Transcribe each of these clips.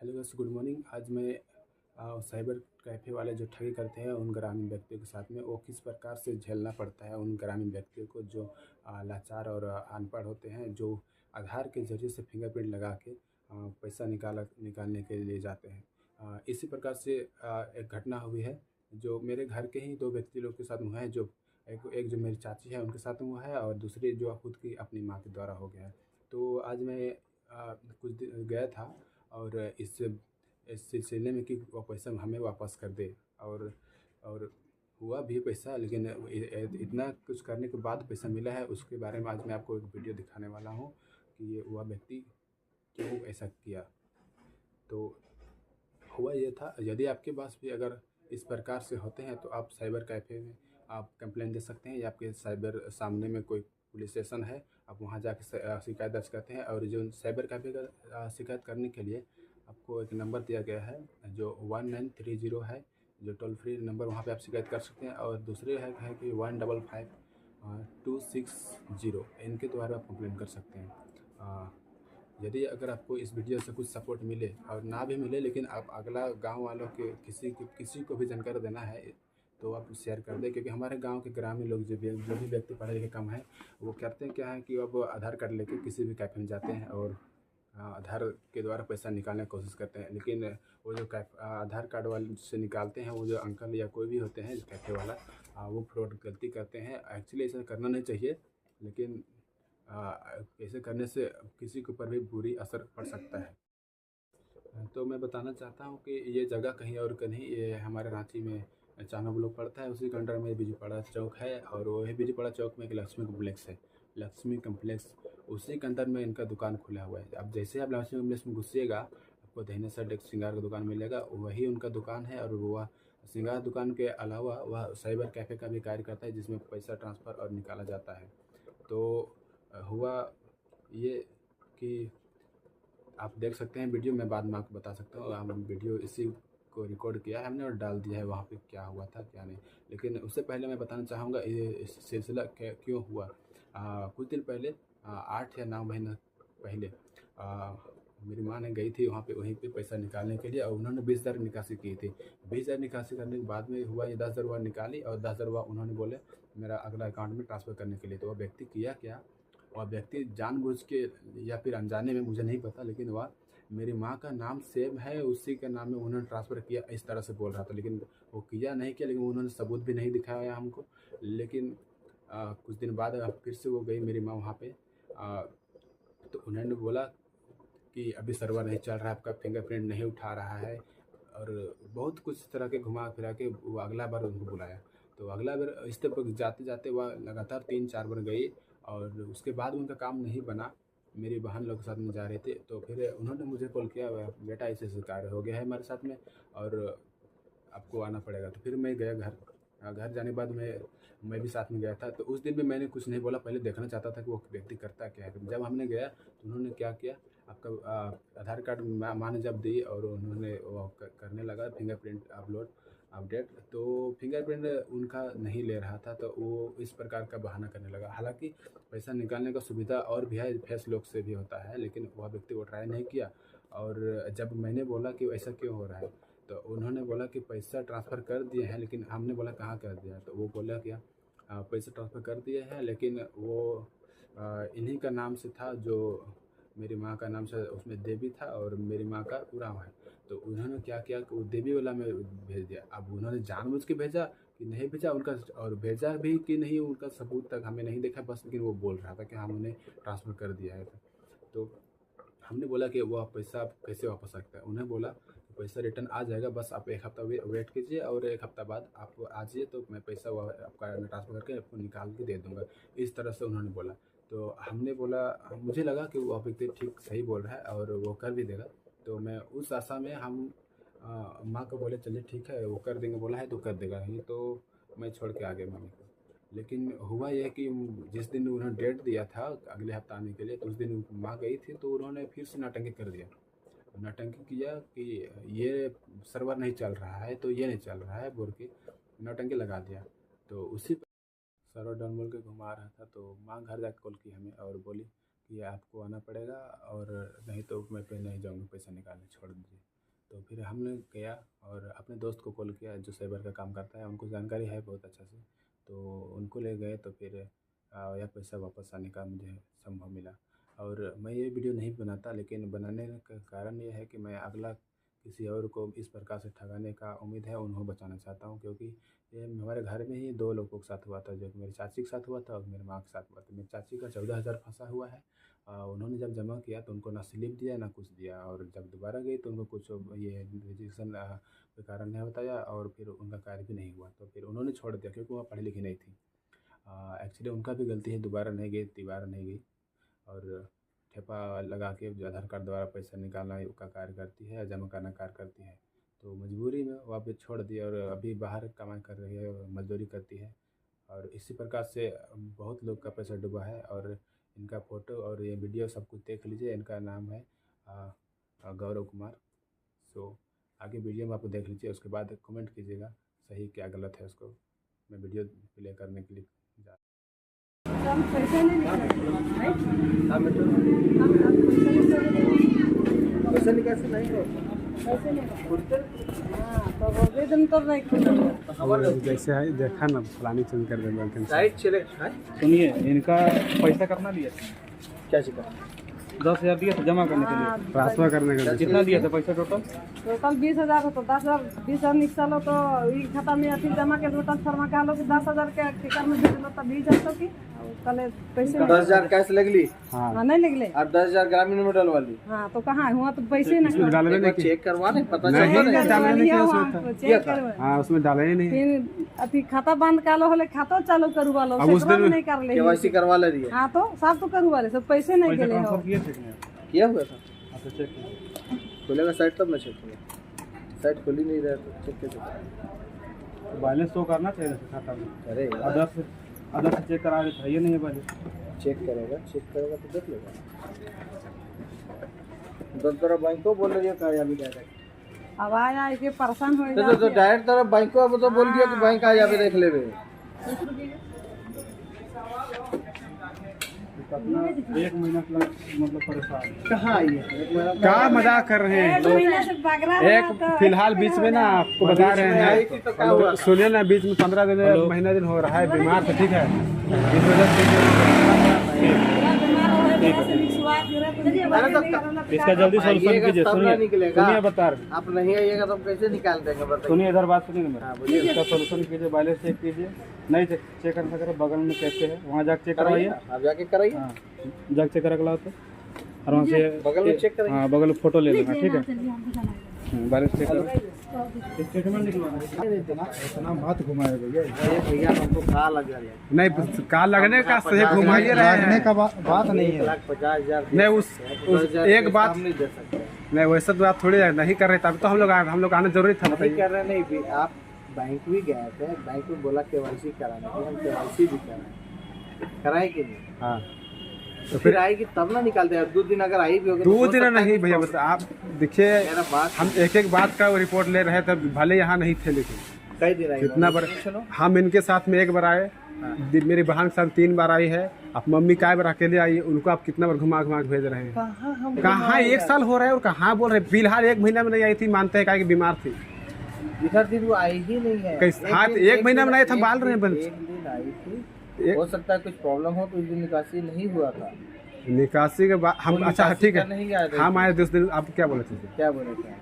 Hello दोस्तों, good morning. आज मैं साइबर कैफ़े वाले जो ठगी करते हैं उन ग्रामीण व्यक्तियों के साथ में वो किस प्रकार से झेलना पड़ता है उन ग्रामीण व्यक्तियों को जो लाचार और अनपढ़ होते हैं, जो आधार के ज़रिए से फिंगरप्रिंट लगा के पैसा निकालने के लिए जाते हैं। इसी प्रकार से एक घटना हुई है जो मेरे घर के ही 2 व्यक्ति लोग के साथ हुआ है। जो एक एक जो मेरी चाची है उनके साथ हुआ है और दूसरी जो खुद की अपनी माँ के द्वारा हो गया है। तो आज मैं कुछ दिन गया था और इस सिलसिले में कि वो पैसा हमें वापस कर दे। और हुआ भी पैसा, लेकिन इतना कुछ करने के बाद पैसा मिला है उसके बारे में आज मैं आपको एक वीडियो दिखाने वाला हूँ कि ये वह व्यक्ति क्यों ऐसा किया। तो हुआ ये था, यदि आपके पास भी अगर इस प्रकार से होते हैं तो आप साइबर कैफ़े में आप कंप्लेंट दे सकते हैं, या आपके साइबर सामने में कोई पुलिस स्टेशन है, आप वहाँ जाके शिकायत दर्ज करते हैं। और जो साइबर कैफ़े का शिकायत करने के लिए आपको एक नंबर दिया गया है जो 1930 है, जो टोल फ्री नंबर, वहाँ पे आप शिकायत कर सकते हैं। और दूसरे है कि 155260, इनके द्वारा आप कंप्लेंट कर सकते हैं। यदि अगर आपको इस वीडियो से कुछ सपोर्ट मिले और ना भी मिले, लेकिन आप अगला गांव वालों के किसी को भी जानकारी देना है तो आप शेयर कर दें, क्योंकि हमारे गांव के ग्रामीण लोग जो भी व्यक्ति पढ़े लिखे कम हैं, वो करते हैं क्या है कि अब आधार कार्ड लेके किसी भी कैफ़े में जाते हैं और आधार के द्वारा पैसा निकालने की कोशिश करते हैं। लेकिन वो जो आधार कार्ड वाले से निकालते हैं, वो जो अंकल या कोई भी होते हैं कैफ़े वाला, वो फ्रॉड गलती करते हैं। एक्चुअली ऐसा करना नहीं चाहिए, लेकिन ऐसे करने से किसी के ऊपर भी बुरी असर पड़ सकता है। तो मैं बताना चाहता हूँ कि ये जगह कहीं और का नहीं, ये हमारे रांची में चानन ब्लॉक पड़ता है, उसी के अंडर में बिजुपाड़ा चौक है और वही बिजुपाड़ा चौक में एक लक्ष्मी कम्प्लेक्स है। लक्ष्मी कम्प्लेक्स उसी के अंदर में इनका दुकान खुला हुआ है। अब जैसे आप लक्ष्मी कम्प्लेक्स में घुसिएगा, आपको दाहिने साइड एक श्रृंगार का दुकान मिलेगा, वही उनका दुकान है। और वह श्रृंगार दुकान के अलावा वह साइबर कैफ़े का भी कार्य करता है, जिसमें पैसा ट्रांसफ़र और निकाला जाता है। तो हुआ ये कि आप देख सकते हैं वीडियो, मैं बाद में आपको बता सकता हूँ। हम वीडियो इसी को रिकॉर्ड किया है हमने और डाल दिया है वहाँ पे, क्या हुआ था क्या नहीं। लेकिन उससे पहले मैं बताना चाहूँगा ये सिलसिला क्यों हुआ। कुछ दिन पहले 8 या 9 महीना पहले मेरी माँ ने गई थी वहाँ पे, वहीं पे पैसा निकालने के लिए, और उन्होंने 20,000 निकासी की थी। 20,000 निकासी करने के बाद में हुआ ये 10,000 वह निकाली, और 10,000 उन्होंने बोले मेरा अगला अकाउंट में ट्रांसफ़र करने के लिए। तो वह व्यक्ति किया क्या, वह व्यक्ति जानबूझ के या फिर अनजाने में, मुझे नहीं पता, लेकिन वह मेरी माँ का नाम सेम है, उसी के नाम में उन्होंने ट्रांसफ़र किया, इस तरह से बोल रहा था। लेकिन वो किया नहीं किया, लेकिन उन्होंने सबूत भी नहीं दिखाया हमको। लेकिन कुछ दिन बाद फिर से वो गई मेरी माँ वहाँ पे, तो उन्होंने बोला कि अभी सर्वर नहीं चल रहा है, आपका फिंगरप्रिंट नहीं उठा रहा है, और बहुत कुछ तरह के घुमा फिरा के वो अगला बार उनको बुलाया। तो अगला बार इस तरह जाते जाते वह लगातार 3-4 बार गई, और उसके बाद उनका काम नहीं बना। मेरी बहन लोग के साथ में जा रहे थे, तो फिर उन्होंने मुझे कॉल किया, बेटा ऐसे कार्य हो गया है हमारे साथ में और आपको आना पड़ेगा। तो फिर मैं गया घर। घर जाने के बाद मैं भी साथ में गया था। तो उस दिन भी मैंने कुछ नहीं बोला, पहले देखना चाहता था कि वो व्यक्ति करता क्या है। तो जब हमने गया तो उन्होंने क्या किया, आपका आधार कार्ड माँ ने जब दी और उन्होंने वो करने लगा फिंगरप्रिंट अपडेट, तो फिंगरप्रिंट उनका नहीं ले रहा था, तो वो इस प्रकार का बहाना करने लगा। हालांकि पैसा निकालने का सुविधा और भी है, फेस लॉक से भी होता है, लेकिन वह व्यक्ति वो ट्राई नहीं किया। और जब मैंने बोला कि ऐसा क्यों हो रहा है, तो उन्होंने बोला कि पैसा ट्रांसफ़र कर दिए हैं, लेकिन हमने बोला कहाँ कर दिया, तो वो बोला क्या पैसा ट्रांसफ़र कर दिए हैं, लेकिन वो इन्हीं का नाम से था, जो मेरी माँ का नाम से उसमें देवी था और मेरी माँ का उरांव है। तो उन्होंने क्या किया कि वो देवी वाला में भेज दिया। अब उन्होंने जानबूझ के भेजा कि नहीं भेजा उनका, और भेजा भी कि नहीं उनका सबूत तक हमें नहीं देखा बस, लेकिन वो बोल रहा था कि हम उन्हें ट्रांसफ़र कर दिया है। तो हमने बोला कि वो पैसा आप कैसे वापस सकता है। उन्हें बोला कि पैसा रिटर्न आ जाएगा, बस आप 1 हफ़्ता वेट कीजिए और 1 हफ़्ता बाद आप आ जाइए, तो मैं पैसा आपका ट्रांसफ़र करके आपको निकाल के दे दूँगा। इस तरह से उन्होंने बोला। तो हमने बोला, मुझे लगा कि वो व्यक्ति ठीक सही बोल रहा है और वो कर भी देगा। तो मैं उस आशा में हम माँ को बोले चलिए ठीक है, वो कर देंगे, बोला है तो कर देगा ही। तो मैं छोड़ के आ गया मम्मी को। लेकिन हुआ ये कि जिस दिन उन्होंने डेट दिया था अगले हफ्ते आने के लिए, तो उस दिन माँ गई थी, तो उन्होंने फिर से नौटंकी कर दिया। नौटंकी किया कि ये सर्वर नहीं चल रहा है, तो ये नहीं चल रहा है बोल के नौटंकी लगा दिया। तो उसी पर सर्वर डाउन बोल के घुमा रहा था। तो माँ घर जाकर कॉल की हमें और बोली कि आपको आना पड़ेगा, और नहीं तो मैं पे नहीं जाऊँगी, पैसा निकालने छोड़ दीजिए। तो फिर हमने गया और अपने दोस्त को कॉल किया जो साइबर का काम करता है, उनको जानकारी है बहुत अच्छा से, तो उनको ले गए। तो फिर यह पैसा वापस आने का मुझे संभव मिला। और मैं ये वीडियो नहीं बनाता, लेकिन बनाने का कारण ये है कि मैं अगला किसी और को इस प्रकार से ठगाने का उम्मीद है उन्हें बचाना चाहता हूँ, क्योंकि ये हमारे घर में ही 2 लोगों के साथ हुआ था, जो कि मेरी चाची के साथ हुआ था और मेरी माँ के साथ हुआ था। मेरी चाची का 14,000 फंसा हुआ है। उन्होंने जब जमा किया तो उनको ना स्लिप दिया ना कुछ दिया, और जब दोबारा गई तो उनको कुछ ये रजिस्ट्रेशन कोई कारण नहीं बताया और फिर उनका कार्य भी नहीं हुआ। तो फिर उन्होंने छोड़ दिया, क्योंकि वह पढ़ी लिखी नहीं थी। एक्चुअली उनका भी गलती है, दोबारा नहीं गई, तिबारा नहीं गई और ठेपा लगा के जो आधार कार्ड द्वारा पैसा निकालना का कार्य करती है, जमा करना कार्य करती है। तो मजबूरी में वहाँ पे छोड़ दिया और अभी बाहर कमाई कर रही है और मजदूरी करती है। और इसी प्रकार से बहुत लोग का पैसा डूबा है। और इनका फ़ोटो और ये वीडियो सब कुछ देख लीजिए। इनका नाम है गौरव कुमार। सो आगे वीडियो में आप देख लीजिए, उसके बाद कमेंट कीजिएगा सही क्या गलत है। उसको मैं वीडियो प्ले करने के लिए जा हम पैसे नहीं पैसा निकासी नहीं हो पैसे नहीं तो आवेदन तो नहीं जैसे है देखा ना फलानी चंद कर देंगे साइड चले है। सुनिए, इनका पैसा कितना दिया? क्या शिका 10,000 दिया था जमा करने के लिए। ट्रांसफर करने का कितना दिया था पैसा टोटल? टोटल 20,000 हो तो 10,000 20,000 निकलो तो ई खाता में अथी जमा के टोटल फरमा के हालो कि 10,000 के टिकट में भेजलो तो 20,000 तो की कल पैसे 10,000 कैश लगली हाँ नहीं लगले और 10,000 ग्रामीण में डलवाली। हाँ तो कहाँ हुआ तो पैसे नहीं डालने एक बार चेक करवा नहीं पता नहीं, चल नहीं, डालने के उसमें था। चेक करवे हाँ उसमें डाला ही नहीं। फिर अथी खाता बंद कालो होले खाता चालू करवा लो अब उस दिन नहीं कर ले केवाईसी करवा ले रही है। हाँ तो सब तो करवा ले सब पैसे नहीं पैसा गेले हो ट्रांसफर किए थे कि नहीं? किया हुआ था। अच्छा, चेक किया। खुलेगा साइट तब मैं चेक करूँगा। साइट खुली नहीं रहा तो चेक कैसे? बैलेंस तो करना चाहिए था खाता में। अरे यार, अदर से चेक करा देता है, ये नहीं है बैलेंस। चेक करेगा तो देख लेगा। तरह बैंक को बोल रही है क्या अभी डायरेक्ट? अब आया के परेशान हो तो डायरेक्ट तरह बैंक को अब तो बोल दिया कि बैंक आ जावे देख लेवे। अपना 1 महीना से मतलब परेशान है। कहाँ आई है? एक महीना क्या मजाक कर रहे हैं लोग। महीने से भाग रहा है एक फिलहाल बीच में ना आपको बता रहे आई थी तो क्या हुआ? हैं, सुनिए ना, बीच में 15 दिन महीना दिन हो रहा है बीमार था, ठीक है। इस वजह से इसका जल्दी सोल्यूशन कीजिए। तब ना निकलेगा। सुनिए बता रहे, आप नहीं आइएगा तो हम कैसे निकाल देंगे बताइए। सुनिए इधर बात सुनिए मेरा। हाँ, बोलिए। इसका सोल्यूशन कीजिए, बैलेंस चेक कीजिए। नहीं चेक कर सकते बगल में कैसे है, वहाँ जाके चेक करवाइए। आप जाके कराइए। हाँ, जाके चेक करा के लाओ तो, और वहाँ से बगल में चेक कराइए। हाँ बगल में फोटो ले लेना, ठीक है। बैलेंस चेक करो, स्टेटमेंट निकलवाना। इतना बात घुमाए भैया। अरे भैया हमको कहा लग रहा है? नहीं काल लगने का सही घुमाइए रहे हैं। बात नहीं है। 1,50,000 नहीं उस एक बात हम नहीं दे सकते। नहीं, वैसा तो आप थोड़ी नहीं कर रहे, तब तो हम लोग आना जरूरी था। नहीं बताइए कर रहे नहीं भी आप बैंक भी गए थे, बैंक में बोला केवाईसी कराने के, हम केवाईसी भी कराए कि नहीं? हाँ तो फिर आएगी तब ना निकालते हैं। 2 दिन अगर आई भी होगी 2 दिन नहीं भैया, बस आप देखिए मेरा बात हम एक बात का रिपोर्ट ले रहे थे, भले यहाँ नहीं थे, लेकिन कई दिन आई कितना बार हम इनके साथ में 1 बार आए, मेरी बहन के साथ 3 बार आई है, आप मम्मी काय बार अकेले आई, उनको आप कितना बार घुमा घुमा के भेज रहे हैं। कहाँ 1 साल हो रहा है और कहाँ बोल रहे हैं? फिलहाल 1 महीना में नहीं आई थी, मानते हैं कि बीमार थी। इधर दिन वो आई ही नहीं है। हाँ 1 महीना में नहीं था, बाल रहे हैं। एक दिन आई थी, हो सकता है कुछ प्रॉब्लम हो तो उस दिन निकासी नहीं हुआ था। निकासी के बाद हम, अच्छा ठीक है, नहीं आए थे। हम आए 10 दिन। आप क्या बोले थे? क्या बोले थे?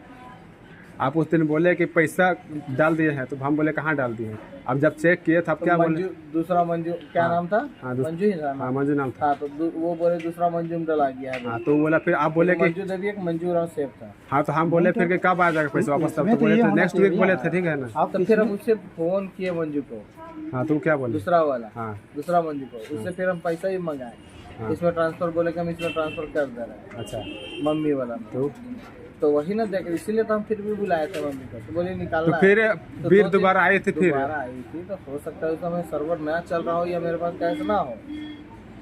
आप उस दिन बोले कि पैसा डाल दिए हैं, तो हम बोले कहाँ डाल दिए हैं। अब जब चेक किए थे, आप क्या बोले? दूसरा मंजू क्या नाम था? हाँ, मंजू ही था ना? हाँ मंजू नाम था। हाँ तो वो बोले दूसरा मंजू में डला गया है। हाँ तो बोला, फिर आप बोले कि मंजू देवी एक मंजू राव सेफ था। हाँ तो हम बोले फिर कि कब आ जाएगा पैसा वापस, तब तो बोले थे नेक्स्ट वीक बोले थे, ठीक है ना। तो फिर हम उससे फोन किए मंजू को, हाँ तो क्या बोले? दूसरा वाला, हाँ दूसरा मंजू को, उससे फिर हम पैसा ही मंगाए। हाँ। इसमें ट्रांसफर बोले कि हम इसमें ट्रांसफर कर दे रहे हैं अच्छा, मम्मी वाला में। तो वही ना देख, इसीलिए तो हम फिर भी बुलाए थे मम्मी को, तो बोले निकालना तो फिर है। फिर 2 दिन दोबारा आए थे, फिर दोबारा आई थी। तो हो सकता है उस समय सर्वर नया चल रहा हो या मेरे पास कैश ना हो,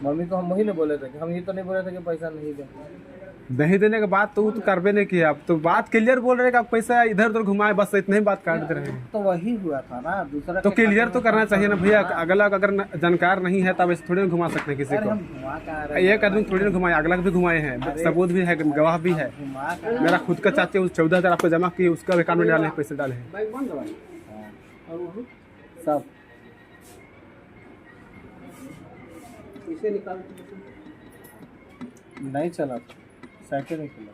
मम्मी को हम वही नहीं बोले थे कि हम ये तो नहीं बोले थे कि पैसा नहीं दे। नहीं देने के बाद तो वो तो करबे नहीं किया। अब तो बात क्लियर बोल रहे कि आप पैसा इधर उधर घुमाए, बस इतने ही बात काट दे रहे हैं। तो वही हुआ था ना, दूसरा तो क्लियर तो करना चाहिए ना भैया। अगला अगर जानकार नहीं है तब ऐसे थोड़ी ना घुमा सकते हैं किसी अरे को। हम घुमा कहाँ रहे एक आदमी थोड़ी ना घुमाए, अगला भी घुमाए हैं, सबूत भी है, गवाह भी है। घुमा कहाँ मेरा खुद का चाचा 14,000 आपको जमा किए, उसका अकाउंट में डाले हैं, पैसे डाले हैं। बाइक बंद भाई और वो सब इसे निकाल नहीं चला था, साइकिल नहीं खुला,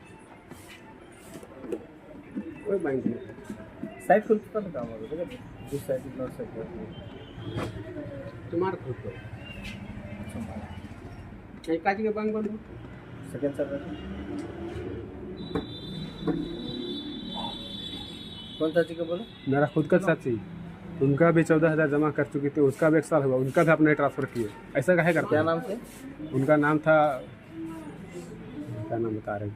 कोई बैंक नहीं। साइड खुलता था काम होगा देखो, जिस साइड नॉट साइड तुम्हारा खुद को कहीं काज के बैंक बंद हो। सेकंड सर कौन चाची को बोलो? मेरा खुद का चाची, उनका भी 14,000 जमा कर चुकी थी, उसका भी 1 साल हुआ, उनका भी अपने ट्रांसफर किए। ऐसा काहे करते क्या हैं? नाम थे? उनका नाम था, क्या नाम बता रहे थे,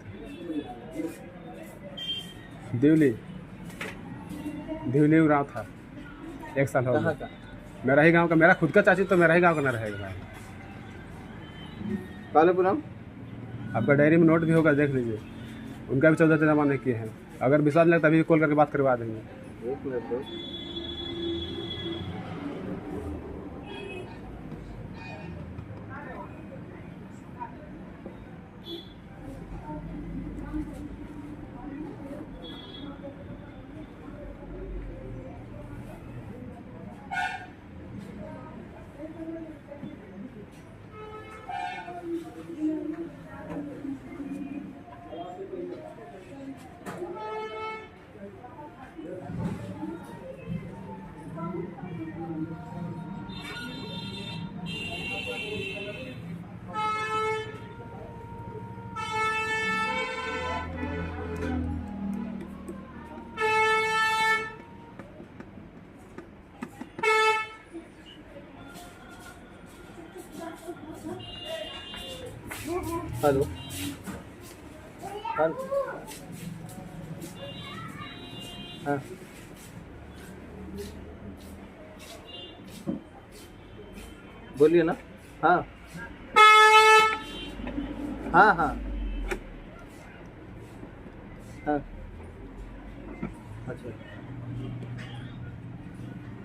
दिवली उराव था। 1 साल हो कहाँ गया। का? मेरा ही गांव का, मेरा खुद का चाची तो मेरा ही गांव का ना रहेगा भाई। कालेपुरम आपका डायरी में नोट भी होगा, देख लीजिए। उनका भी 14,000 जमा नहीं किए हैं। अगर विश्वास नहीं लगता अभी कॉल करके बात करवा देंगे। एक मिनट दो। हेलो हाँ हाँ बोलिए ना। हाँ हाँ हाँ हाँ अच्छा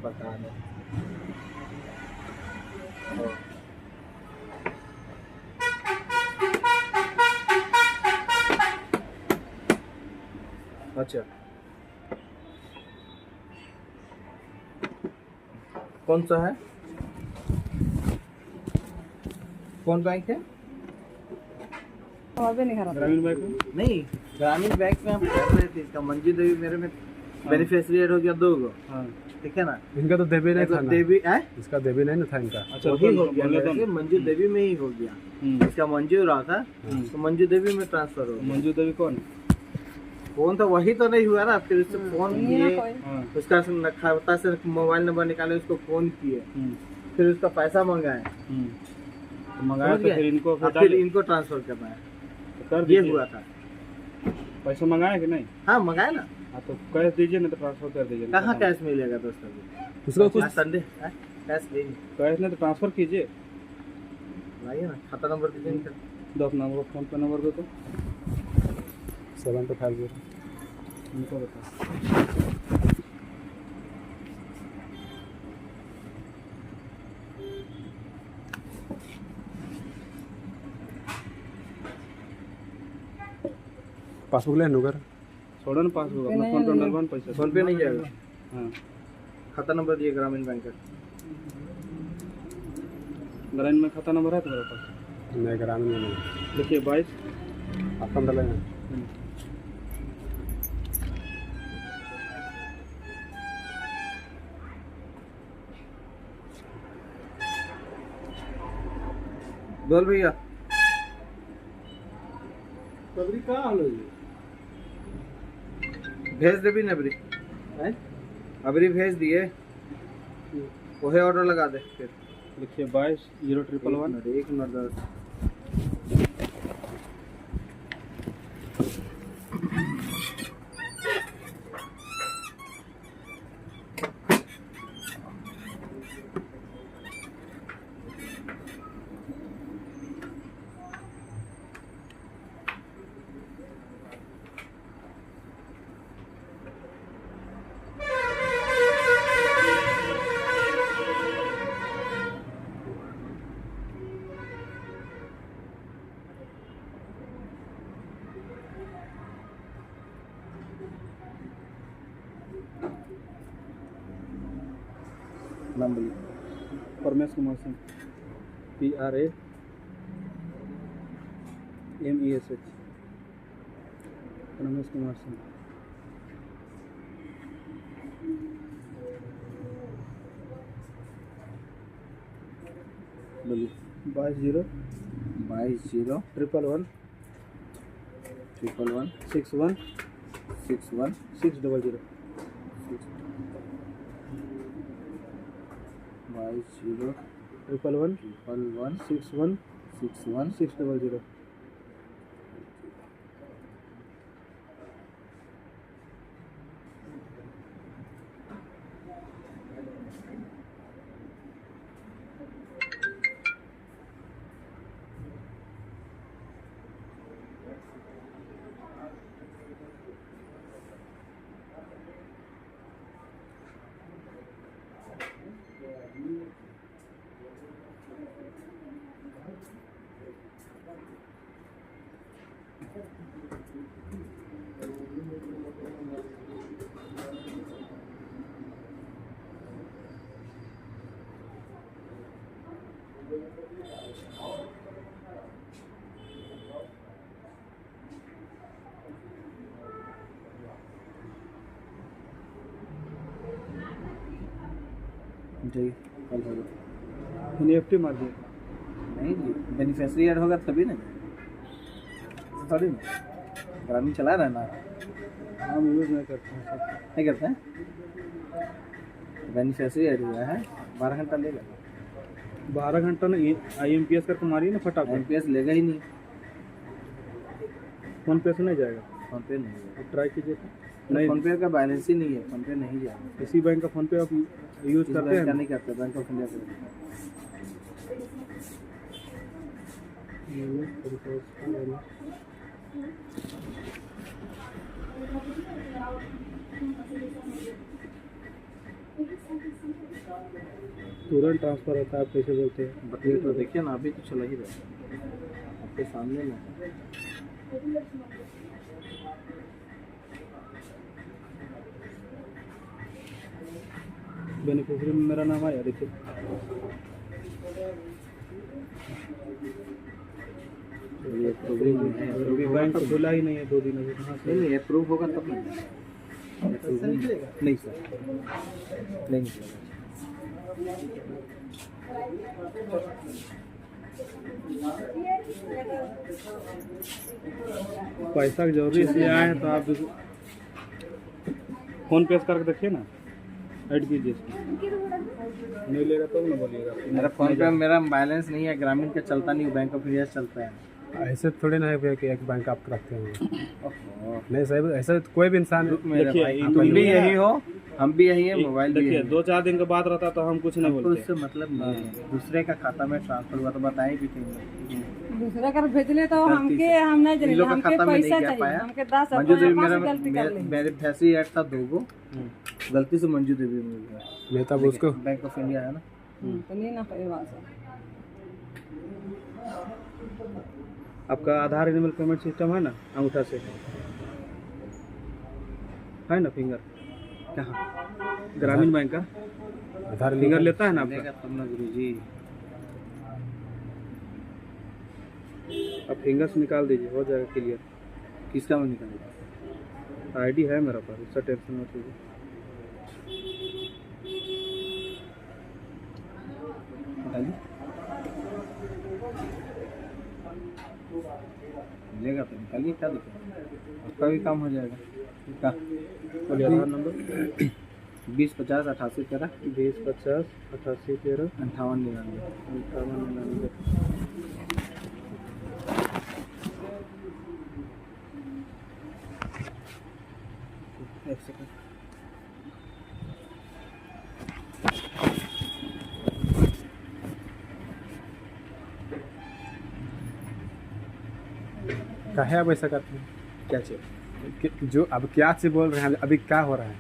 बता दो। अच्छा कौन सा है? कौन बैंक है? और भी नहीं खराब। ग्रामीण बैंक नहीं, ग्रामीण बैंक में हम कर रहे थे इसका। मंजू देवी मेरे में बेनिफिशियरी ऐड हो गया 2 गो। हाँ ठीक है ना? इनका तो देवी नहीं था ना। देवी है, इसका देवी नहीं ना था इनका। अच्छा वही हो गया बोले मेरे से, मंजू देवी में ही हो गया। इसका मंजू रहा था तो मंजू देवी में ट्रांसफर हो गया। मंजू देवी कौन? फोन तो वही तो नहीं हुआ ना, फिर उससे फोन किए, हाँ उसका खाता से मोबाइल नंबर निकाले, उसको फोन किए, फिर उसका पैसा मंगाए, तो मंगाया तो फिर इनको फिर इनको ट्रांसफर करना है। तो कर ये दीजिए। हुआ था। पैसा मंगाया कि नहीं? हाँ मंगाए ना। हाँ तो कैश दीजिए ना, तो ट्रांसफर कर दीजिए। कहाँ कैश मिलेगा दोस्तों? उसको कुछ संडे कैश नहीं कैश नहीं तो ट्रांसफर कीजिए। लाइए ना, खाता नंबर दीजिए। दो अपना नंबर, फोन पे नंबर दो तो 750 उनको बता। पासबुक ले नुगर। छोड़ो ना पासबुक, अपना फोन पे डलवान पैसा। फोन पे नहीं जाएगा। हाँ खाता नंबर दिए ग्रामीण बैंक का। ग्रामीण में खाता नंबर है तुम्हारे पास? नहीं, ग्रामीण में नहीं। देखिए 22 आपका डालेंगे। बोल भैया। सबरी कहाँ हलो जी? भेज दे भी नबरी अबरी भेज दिए, वही ऑर्डर लगा दे फिर। देखिए 22 011 एक मिनट 10। नाम बोलिए। परमेश कुमार सिंह, PRAMESH। परमेश कुमार सिंह। बोलिए। 22 22 111 111 61 61 600। 22 111 11 61 61 600। जी कल होगा। NEFT मार दिए। नहीं जी, बेनिफिशियरी ऐड होगा तभी ना, ऐसा थोड़ी ना। ग्रामीण चला रहा है ना, हम यूज़ नहीं करते हैं सर। नहीं करते हैं। बेनिफिशियरी ऐड हुआ है, 12 घंटा लेगा। 12 घंटा ना IMPS करके मारिए ना फटाफट। MPS लेगा ही नहीं। फोन पे से नहीं जाएगा। फोन पे नहीं है, आप ट्राई कीजिए। नहीं फोन पे का बैलेंस ही नहीं है, फोन पे नहीं जाएगा। इसी बैंक का फोन पे आप यूज़ इस करते बैंक का हैं? नहीं करते, बैंक ऑफ इंडिया का। तुरंत ट्रांसफर होता है, आप कैसे बोलते हैं? बताइए तो, देखिए ना, अभी तो चला ही रहा है आपके सामने ना। बेनिफिशियरी में मेरा नाम आया, देखिए। ये अप्रूवल नहीं है, अभी बैंक खुला ही नहीं है 2 दिन अभी। कहाँ से? नहीं अप्रूव होगा तब नहीं। नहीं सर, नहीं निकलेगा। पैसा की जरूरी इसलिए आए हैं, तो आप फोन पे करके देखिए ना, ऐड कीजिए इसमें। नहीं लेगा तब ना बोलिएगा। मेरा फोन पे मेरा बैलेंस नहीं है, ग्रामीण का चलता नहीं, बैंक ऑफ इंडिया चलता है। ऐसे थोड़ी ना है भैया कि एक बैंक आप रखते हैं। ओहो। नहीं साहब, ऐसा कोई भी इंसान मेरे देखिए, भाई, तुम तुम भी भी यही हो, हम भी यही है, मोबाइल भी देखिए यही है। 2-4 दिन के बाद रहता तो हम कुछ नहीं हमको बोलते। उससे मतलब नहीं है। दूसरे का खाता में ट्रांसफर हुआ तो बताएं भी क्यों। दूसरा कर भेजले तो गलती हमके से। हम नहीं इन जाने, लोग का हमके खाता में नहीं पैसा गया चाहिए, पाया। हमके 10 मंजू देवी रुपया मेरा गलती कर ली। बेनिफिशियरी ऐड था 2 गो, गलती से मंजू देवी मिल गया। नहीं तब उसको बैंक ऑफ इंडिया है ना। तो नहीं ना पाए बात से। आपका आधार इनेबल पेमेंट सिस्टम है ना, अंगूठा से है ना, फिंगर कहाँ? ग्रामीण बैंक का आधार फिंगर लेता है ना लेगा आपका। तब ना गुरुजी। आप फिंगर से निकाल दीजिए, हो जाएगा क्लियर। किसका में निकालेगा? ID है मेरा पास, उसका टेंशन मत लीजिए। बताइए। लेगा तो निकालिए, क्या दिक्कत है? आपका भी काम हो जाएगा। क्या? बोलिए आधार नंबर। 20 50 88 13 20 50 88 13 58 99। 58 99। एक सेकंड। काहे आप ऐसा करते हैं? क्या चाहिए? जो अब क्या से बोल रहे हैं, अभी क्या हो रहा है?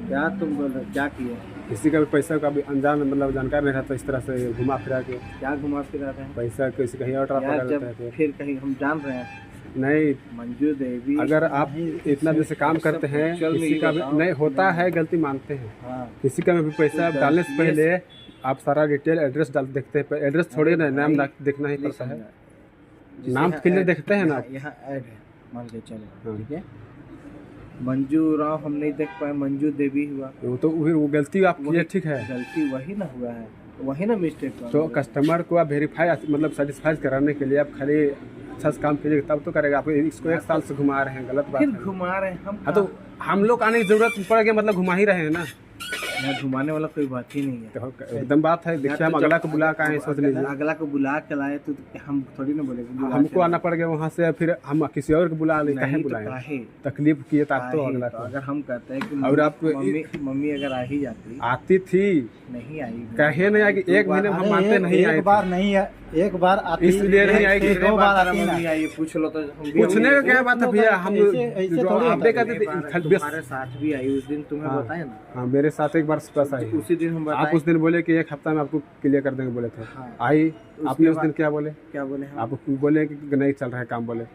क्या तुम बोल रहे हो? क्या किया? किसी का भी पैसा का भी अनजान मतलब जानकार नहीं रहता, इस तरह से घुमा फिरा के क्या घुमा फिरा रहे हैं? पैसा किसी कहीं और ट्रांसफर यार कर देता है जब तो फिर कहीं हम जान रहे हैं, नहीं, मंजू देवी अगर आप इतना जैसे काम करते हैं, किसी का भी नहीं होता है, गलती मानते हैं, हाँ किसी का भी पैसा डालने से पहले आप सारा डिटेल एड्रेस डाल देखते हैं। एड्रेस थोड़ी ना, नाम देखना ही पड़ता है, नाम के लिए देखते हैं ना। यहाँ ऐड है मान के चलो, हाँ। ठीक है, मंजू राव हम नहीं देख पाए, मंजू देवी हुआ, वो तो फिर वो गलती आप किए, ठीक है, गलती वही ना हुआ है, वही ना मिस्टेक हुआ। तो कस्टमर को आप वेरीफाई मतलब सेटिस्फाई कराने के लिए आप खाली अच्छा से काम कीजिए, तब तो करेगा। आप इसको 1 साल से घुमा रहे हैं, गलत बात फिर है। घुमा रहे हैं हम। हाँ तो हम लोग आने की जरूरत पड़ गई, मतलब घुमा ही रहे हैं ना। यहाँ घुमाने वाला कोई बात ही नहीं है, तो एकदम बात है। देखिए हम अगला को बुला के आए, सोच लीजिए, अगला को बुला के लाए तो हम थोड़ी ना बोलेंगे हमको आना पड़ गया वहाँ से, फिर हम किसी और को बुला ले, कहे नहीं तो बुलाए, काहे तकलीफ किए तो आप तो अगला तो को। अगर हम कहते हैं कि और आप मम्मी अगर आ ही जाती, आती थी, नहीं आई, कहे नहीं आई कि 1 महीने में हम मानते नहीं आई, एक बार नहीं है, एक बार आती, इसलिए नहीं आई कि 2 बार आती ना। मम्मी आई, पूछ लो तो हम भी पूछने का क्या बात है भैया। हम ऐसे थोड़ी आप होता कहते थे तुम्हारे साथ भी आई उस दिन, तुम्हें बताया ना, हाँ, मेरे साथ एक बार पास आई। उसी दिन हम आप बताए, उस दिन बोले कि 1 हफ्ता में आपको क्लियर कर देंगे, बोले थे, हाँ। आई। आपने उस दिन क्या बोले? क्या बोले हम? आप बोले कि नहीं चल रहा है काम, बोले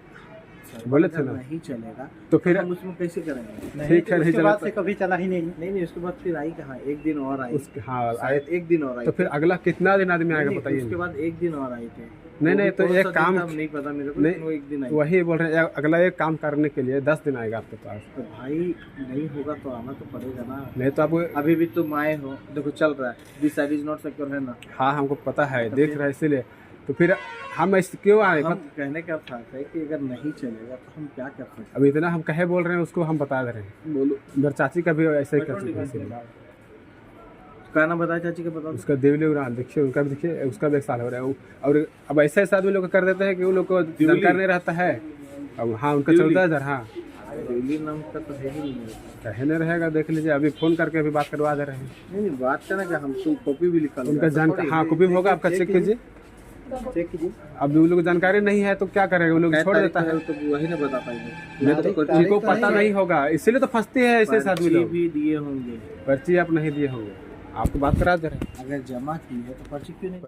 बोले थे ना। नहीं चलेगा तो फिर हम उसमें कैसे करेंगे? ठीक है, नहीं उसके बाद चला से कभी चला ही नहीं। नहीं उसके बाद फिर आई कहाँ, 1 दिन और आई, उसके, हाँ आए। शायद 1 दिन और आई, तो फिर अगला कितना दिन आदमी आएगा नहीं, बताइए। उसके बाद 1 दिन और आई थे। नहीं तो एक काम नहीं पता मेरे को, नहीं, लेकिन वो 1 दिन आई। वही बोल रहे हैं, अगला एक काम करने के लिए 10 दिन आएगा आपके पास। तो भाई नहीं होगा तो आना तो पड़ेगा ना। नहीं तो आपको, अभी भी तुम आए हो, देखो चल रहा है, this side is not secure है ना। हाँ हमको पता है, देख रहे हैं, इसीलिए तो फिर हम ऐसे क्यों आए? हम कहने का था कि अगर नहीं चलेगा तो हम क्या कर सकते हैं? अब इतना हम कहे बोल रहे हैं, उसको हम बता दे रहे हैं। बोलो, मेरे चाची का भी ऐसा ही कर चुके हैं, इसीलिए क्या नाम बताया चाची का, बता दो। उसका देवली उड़ान देखिए, उनका भी देखिए, उसका भी 1 साल हो रहा है। और अब ऐसे ऐसे आदमी लोग कर देते हैं कि वो लोग को जानकारी नहीं रहता है। अब हाँ उनका 14,000, हाँ दिल्ली नाम का तो है ही नहीं है। कहे नहीं रहेगा, देख लीजिए, अभी फोन करके अभी बात करवा दे रहे हैं। नहीं बात करना क्या, हम तो कॉपी भी लिखा उनका जानकारी, हाँ कॉपी होगा आपका, चेक कीजिए। चेक कीजिए। अब वो लोग जानकारी नहीं है तो क्या करेगा, वो लोग छोड़ देता है। तो वही ना बता पाएंगे, नहीं तो उनको पता नहीं होगा, इसीलिए तो फंसते हैं ऐसे आदमी लोग। भी दिए होंगे, पर्ची आप नहीं दिए होंगे, आपको बात करा दे रहे हैं। अगर जमा की है तो पर्ची क्यों नहीं